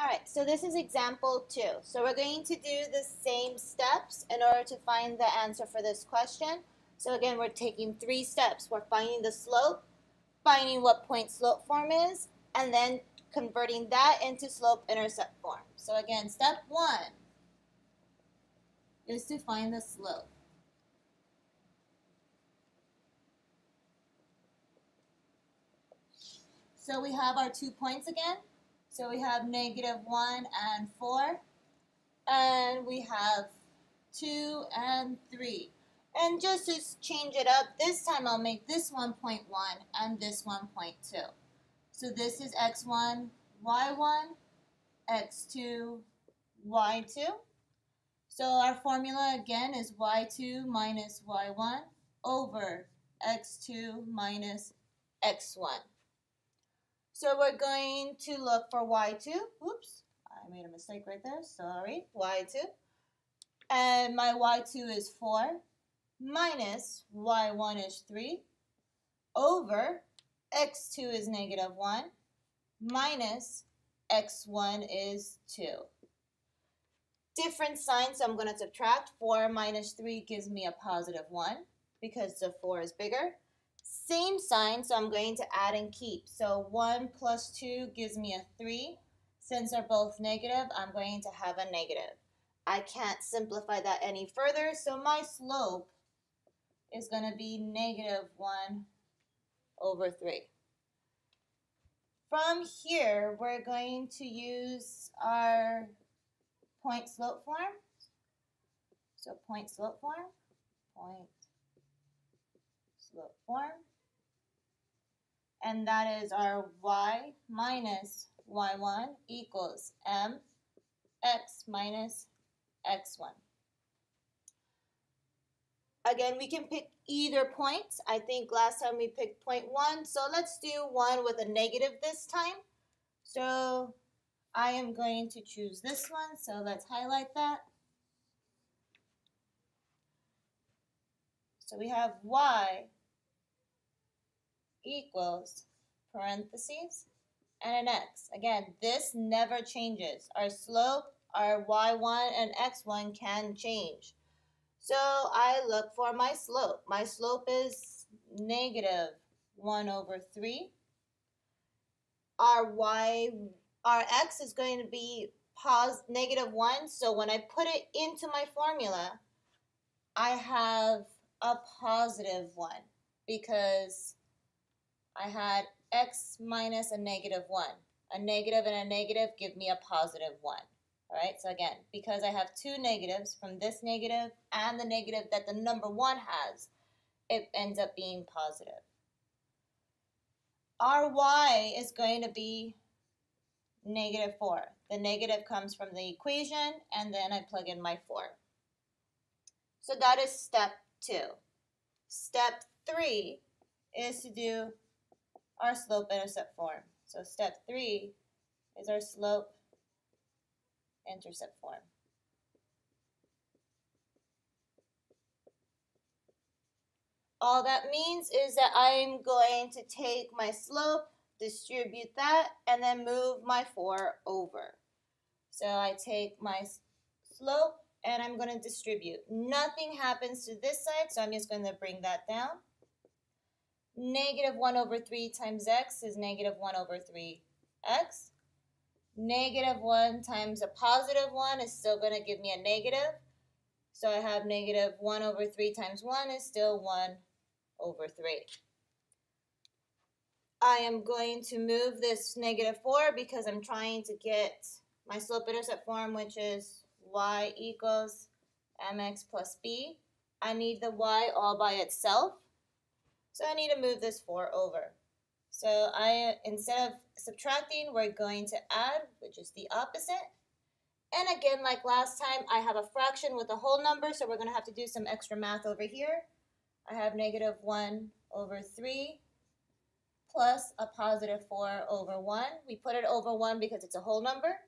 All right, so this is example 2. So we're going to do the same steps in order to find the answer for this question. So again, we're taking 3 steps. We're finding the slope, finding what point slope form is, and then converting that into slope-intercept form. So again, step 1 is to find the slope. So we have our 2 points again. So we have -1 and 4. And we have 2 and 3. And just to change it up, this time I'll make this one 0.1 and this one 0.2. So this is x1, y1, x2, y2. So our formula again is y2 minus y1 over x2 minus x1. So we're going to look for y2. Oops, I made a mistake right there. Sorry, y2. And my y2 is 4 minus y1 is 3 over x2 is -1 minus x1 is 2. Different signs, so I'm going to subtract. 4 minus 3 gives me a +1 because the 4 is bigger. Same sign, so I'm going to add and keep. So 1 plus 2 gives me a 3. Since they're both negative, I'm going to have a negative. I can't simplify that any further, so my slope is going to be -1 over 3. From here, we're going to use our point slope form. So point slope form. And that is our y minus y1 equals mx minus x1. Again, we can pick either point. I think last time we picked 0.1, so let's do one with a negative this time. So I am going to choose this one, so let's highlight that. So we have y equals parentheses and an x. Again, this never changes. Our slope, our y1 and x1 can change. So I look for my slope. My slope is -1 over 3. Our x is going to be -1. So when I put it into my formula, I have a +1 because I had x minus a -1. A negative and a negative give me a +1. All right, so again, because I have 2 negatives from this negative and the negative that the number 1 has, it ends up being positive. Our y is going to be -4. The negative comes from the equation, and then I plug in my 4. So that is step 2. Step 3 is to do our slope-intercept form. So step 3 is our slope-intercept form. All that means is that I'm going to take my slope, distribute that, and then move my 4 over. So I take my slope and I'm going to distribute. Nothing happens to this side, so I'm just going to bring that down. -1 over 3 times x is -1 over 3x. -1 times a +1 is still going to give me a negative. So I have -1 over 3 times 1 is still 1 over 3. I am going to move this -4 because I'm trying to get my slope-intercept form, which is y equals mx plus b. I need the y all by itself, so I need to move this 4 over. So instead of subtracting, we're going to add, which is the opposite. And again, like last time, I have a fraction with a whole number, so we're going to have to do some extra math over here. I have -1 over 3 plus a +4 over 1. We put it over 1 because it's a whole number.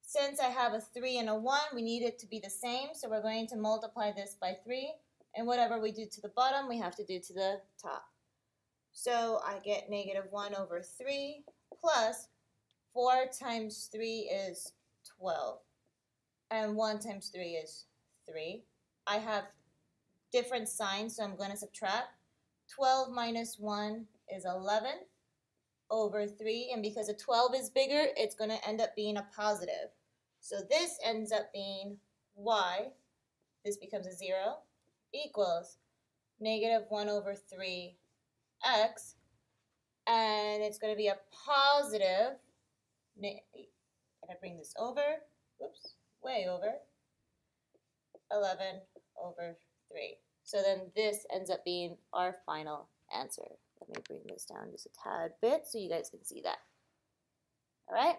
Since I have a 3 and a 1, we need it to be the same, so we're going to multiply this by 3. And whatever we do to the bottom, we have to do to the top. So I get -1 over 3 plus 4 times 3 is 12. And 1 times 3 is 3. I have different signs, so I'm going to subtract. 12 minus 1 is 11 over 3. And because a 12 is bigger, it's going to end up being a positive. So this ends up being y, this becomes a 0, equals negative 1 over 3x. And it's going to be a positive, I'm going to bring this over, oops, way over, 11 over 3. So then this ends up being our final answer. Let me bring this down just a tad bit so you guys can see that. All right?